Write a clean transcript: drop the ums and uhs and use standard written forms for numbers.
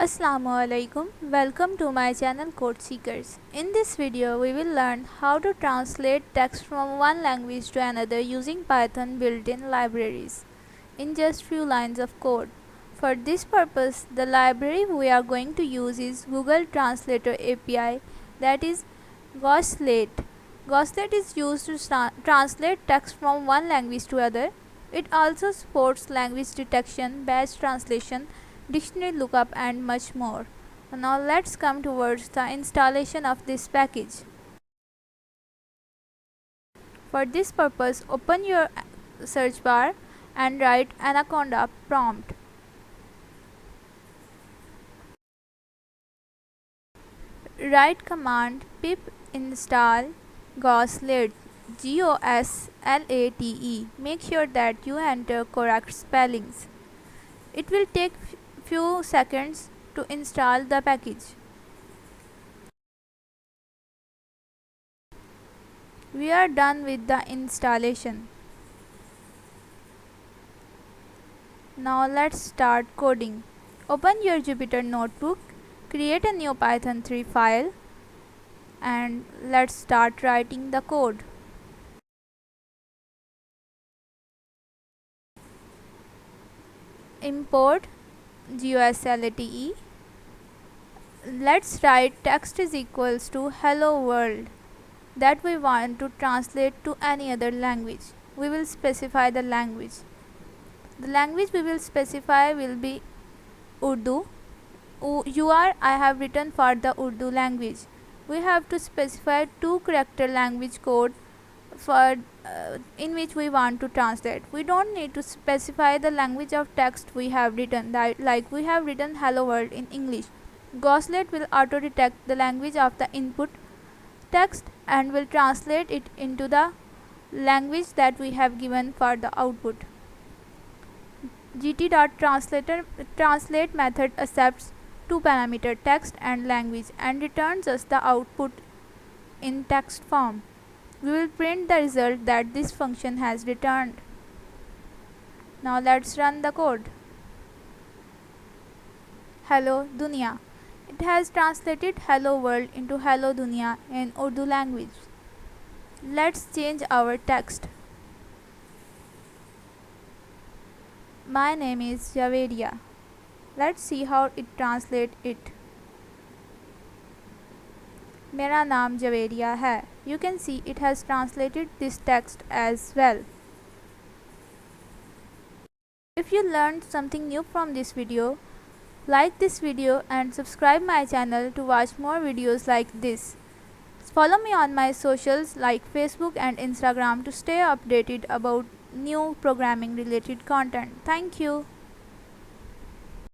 Assalamualaikum. Welcome to my channel Code Seekers. In this video we will learn how to translate text from one language to another using Python built-in libraries in just few lines of code. For this purpose, the library we are going to use is Google Translator API, that is Goslate. Goslate is used to translate text from one language to other. It also supports language detection, batch translation, dictionary lookup and much more. Now let's come towards the installation of this package. For this purpose, open your search bar and write anaconda prompt. Write command pip install Goslate, Goslate. Make sure that you enter correct spellings. It will take few seconds to install the package. We are done with the installation. Now let's start coding. Open your Jupyter notebook, create a new Python 3 file, and let's start writing the code. Import Goslate. Let's write text is equals to hello world that we want to translate to any other language. We will specify the language. The language we will specify will be Urdu. I have written for the Urdu language. We have to specify 2 character language code for in which we want to translate. We don't need to specify the language of text we have written, like we have written hello world in English. Goslate will auto detect the language of the input text and will translate it into the language that we have given for the output. gt.translate method accepts 2 parameter text and language and returns us the output in text form. We will print the result that this function has returned. Now let's run the code. Hello Dunya. It has translated hello world into hello Dunya in Urdu language. Let's change our text. My name is Javeria. Let's see how it translates it. मेरा नाम जवेरिया है. You can see it has translated this text as well. If you learned something new from this video, like this video and subscribe my channel to watch more videos like this. Follow me on my socials like Facebook and Instagram to stay updated about new programming related content. Thank you.